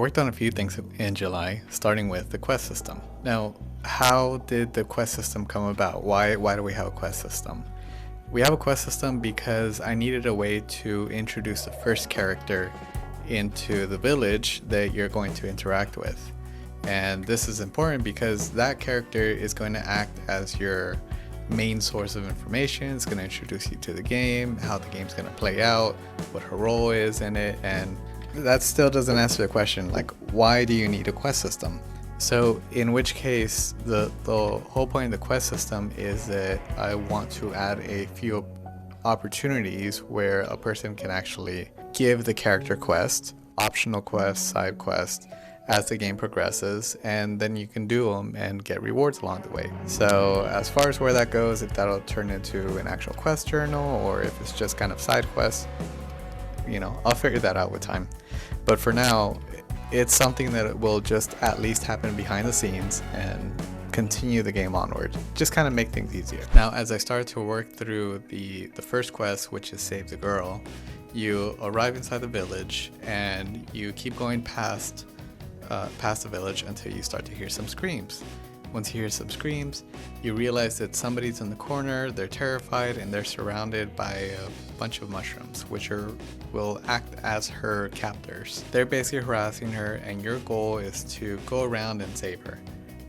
Worked on a few things in July, starting with the quest system. Now, how did the quest system come about? Why do we have a quest system? We have a quest system because I needed a way to introduce the first character into the village that you're going to interact with. And this is important because that character is going to act as your main source of information. It's going to introduce you to the game, how the game's going to play out, what her role is in it, and that still doesn't answer the question, like, why do you need a quest system? So in which case, the whole point of the quest system is that I want to add a few opportunities where a person can actually give the character quest, optional quests, side quests, as the game progresses, and then you can do them and get rewards along the way. So as far as where that goes, if that'll turn into an actual quest journal or if it's just kind of side quests, I'll figure that out with time. But for now, it's something that will just at least happen behind the scenes and continue the game onward. Just kind of make things easier. Now, as I started to work through the first quest, which is Save the Girl, you arrive inside the village and you keep going past the village until you start to hear some screams. Once you hear some screams, you realize that somebody's in the corner, they're terrified, and they're surrounded by a bunch of mushrooms, which will act as her captors. They're basically harassing her, and your goal is to go around and save her.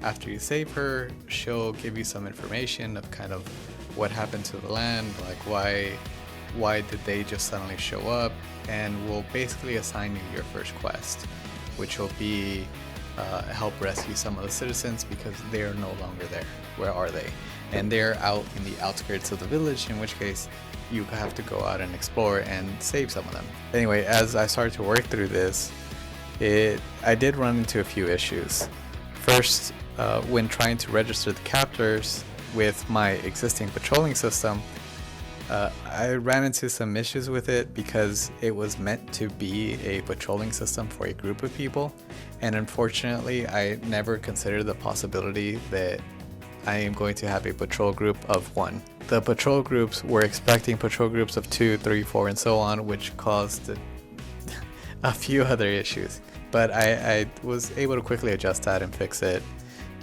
After you save her, she'll give you some information of kind of what happened to the land, like why did they just suddenly show up, and will basically assign you your first quest, which will be help rescue some of the citizens because they are no longer there. Where are they? And they're out in the outskirts of the village, in which case you have to go out and explore and save some of them. Anyway, as I started to work through this, I did run into a few issues. First, when trying to register the captors with my existing patrolling system, I ran into some issues with it because it was meant to be a patrolling system for a group of people, and unfortunately I never considered the possibility that I am going to have a patrol group of 1. The patrol groups were expecting patrol groups of 2, 3, 4, and so on, which caused a few other issues, but I was able to quickly adjust that and fix it.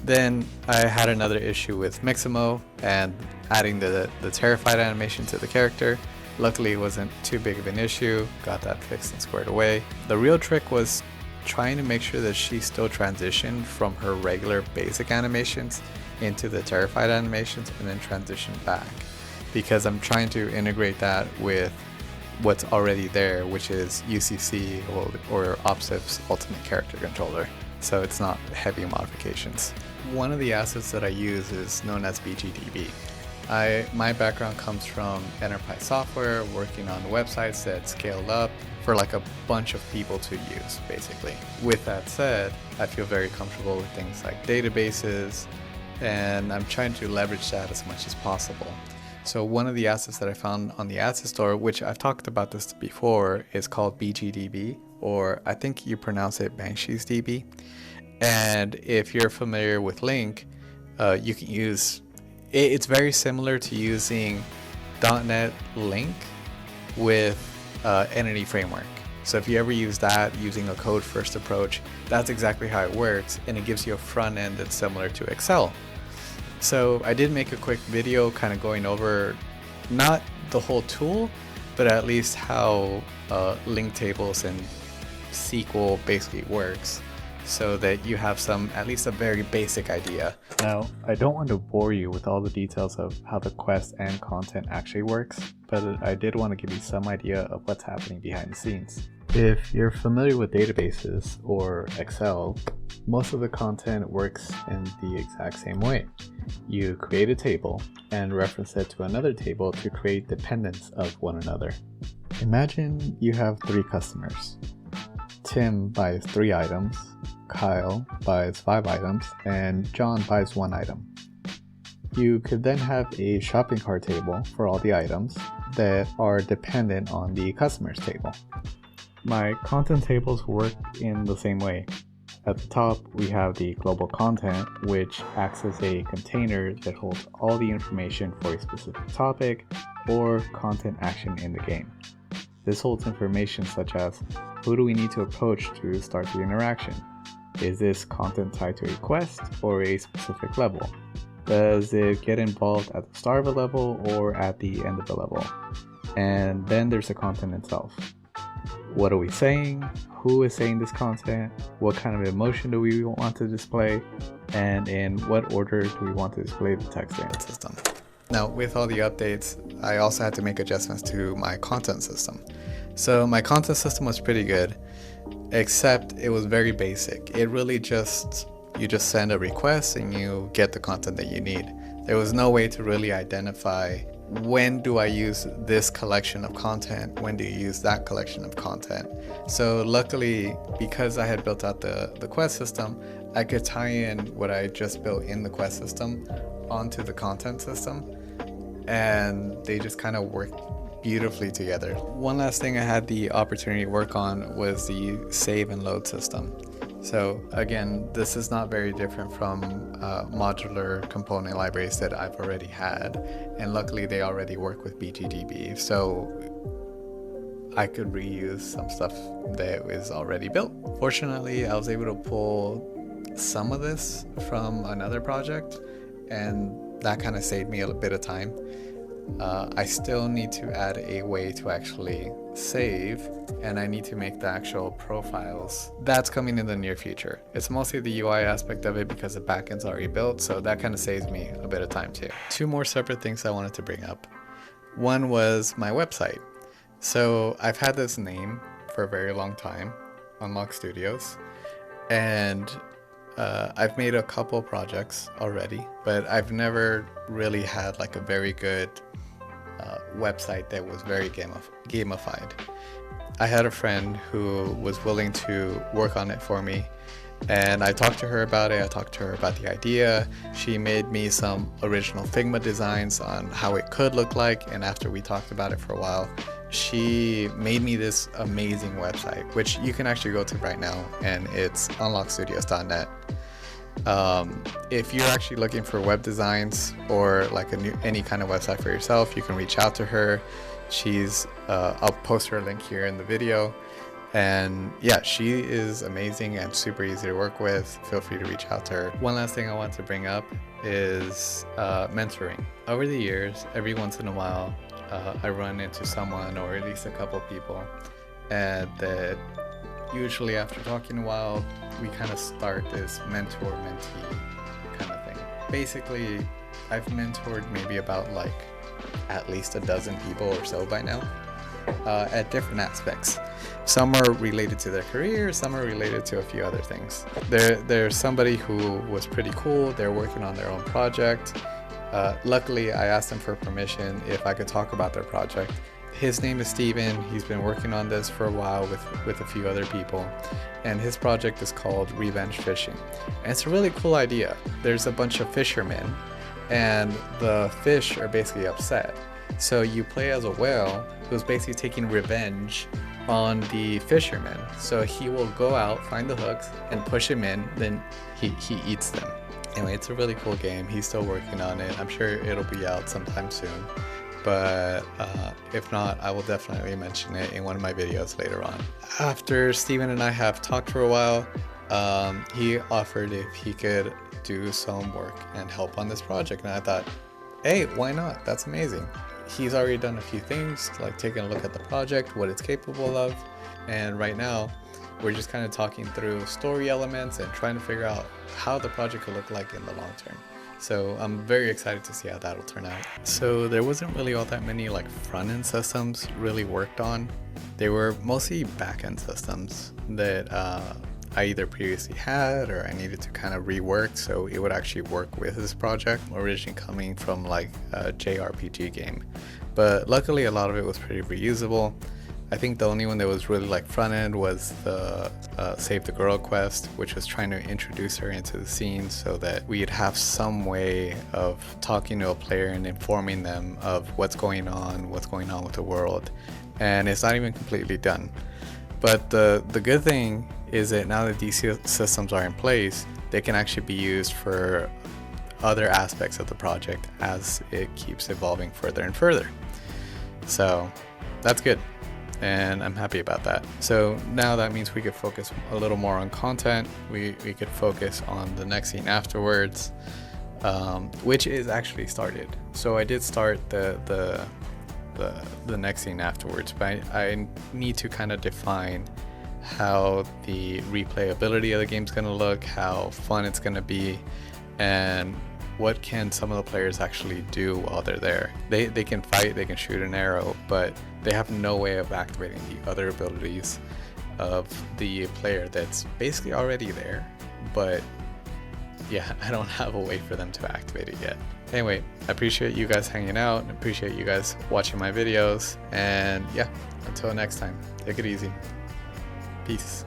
Then I had another issue with Mixamo and adding the terrified animation to the character. Luckily, it wasn't too big of an issue, got that fixed and squared away. The real trick was trying to make sure that she still transitioned from her regular basic animations into the terrified animations and then transition back, because I'm trying to integrate that with what's already there, which is UCC or OPSIF's Ultimate Character Controller. So it's not heavy modifications. One of the assets that I use is known as BGDB. My background comes from enterprise software, working on websites that scaled up for like a bunch of people to use, basically. With that said, I feel very comfortable with things like databases, and I'm trying to leverage that as much as possible. So one of the assets that I found on the asset store, which I've talked about this before, is called BGDB, or I think you pronounce it Banshees DB. And if you're familiar with Link, you can use it's very similar to using .NET Link with Entity Framework. So if you ever use that using a code first approach, that's exactly how it works, and it gives you a front end that's similar to Excel. So I did make a quick video kind of going over not the whole tool, but at least how link tables and SQL basically works, so that you have at least a very basic idea. Now, I don't want to bore you with all the details of how the quest and content actually works, but I did want to give you some idea of what's happening behind the scenes. If you're familiar with databases or Excel, most of the content works in the exact same way. You create a table and reference it to another table to create dependents of one another. Imagine you have 3 customers. Tim buys 3 items, Kyle buys 5 items, and John buys 1 item. You could then have a shopping cart table for all the items that are dependent on the customer's table. My content tables work in the same way. At the top, we have the global content, which acts as a container that holds all the information for a specific topic or content action in the game. This holds information such as who do we need to approach to start the interaction? Is this content tied to a quest or a specific level? Does it get involved at the start of a level or at the end of the level? And then there's the content itself. What are we saying? Who is saying this content? What kind of emotion do we want to display? And in what order do we want to display the text in the system? Now, with all the updates, I also had to make adjustments to my content system. So my content system was pretty good, except it was very basic. It really you just send a request and you get the content that you need. There was no way to really identify when do I use this collection of content, when do you use that collection of content. So luckily, because I had built out the quest system, I could tie in what I just built in the quest system onto the content system, and they just kind of worked beautifully together. One last thing I had the opportunity to work on was the save and load system. So again, this is not very different from modular component libraries that I've already had, and luckily they already work with BGDB, so I could reuse some stuff that is already built. Fortunately, I was able to pull some of this from another project, and that kind of saved me a bit of time. I still need to add a way to actually save, and I need to make the actual profiles. That's coming in the near future. It's mostly the UI aspect of it because the backend's already built, so that kind of saves me a bit of time too. Two more separate things I wanted to bring up. One was my website. So I've had this name for a very long time, Unlock Studios, and I've made a couple projects already, but I've never really had like a very good website that was very gamified. I had a friend who was willing to work on it for me, and I talked to her about it. I talked to her about the idea. She made me some original Figma designs on how it could look like, and after we talked about it for a while, she made me this amazing website, which you can actually go to right now, and it's unlockstudios.net. If you're actually looking for web designs or like any kind of website for yourself, you can reach out to her. I'll post her link here in the video, and yeah, she is amazing and super easy to work with. Feel free to reach out to her. One last thing I want to bring up is mentoring. Over the years, every once in a while, I run into someone or at least a couple people, and that usually after talking a while, we kind of start this mentor-mentee kind of thing. Basically, I've mentored maybe about like at least a dozen people or so by now, at different aspects. Some are related to their career, some are related to a few other things. There's somebody who was pretty cool. They're working on their own project. Luckily, I asked them for permission if I could talk about their project. His name is Steven. He's been working on this for a while with a few other people, and his project is called Revenge Fishing. And it's a really cool idea. There's a bunch of fishermen, and the fish are basically upset. So you play as a whale who's basically taking revenge on the fishermen. So he will go out, find the hooks, and push him in, then he eats them. Anyway, it's a really cool game. He's still working on it. I'm sure it'll be out sometime soon. But if not, I will definitely mention it in one of my videos later on. After Steven and I have talked for a while, he offered if he could do some work and help on this project, and I thought, hey, why not? That's amazing. He's already done a few things, like taking a look at the project, what it's capable of, and right now we're just kind of talking through story elements and trying to figure out how the project could look like in the long term. So I'm very excited to see how that'll turn out. So there wasn't really all that many like front-end systems really worked on. They were mostly back-end systems that I either previously had or I needed to kind of rework so it would actually work with this project, originally coming from like a JRPG game. But luckily a lot of it was pretty reusable. I think the only one that was really like front end was the Save the Girl quest, which was trying to introduce her into the scene so that we'd have some way of talking to a player and informing them of what's going on with the world. And it's not even completely done. But the good thing is that now that these systems are in place, they can actually be used for other aspects of the project as it keeps evolving further and further. So that's good. and I'm happy about that. So now that means we could focus a little more on content. We could focus on the next scene afterwards, which is actually started. So I did start the next scene afterwards, but I need to kind of define how the replayability of the game's going to look, how fun it's going to be, and what can some of the players actually do while they're there. They can fight, they can shoot an arrow, but they have no way of activating the other abilities of the player that's basically already there, but yeah, I don't have a way for them to activate it yet. Anyway, I appreciate you guys hanging out, I appreciate you guys watching my videos, and yeah, until next time, take it easy. Peace.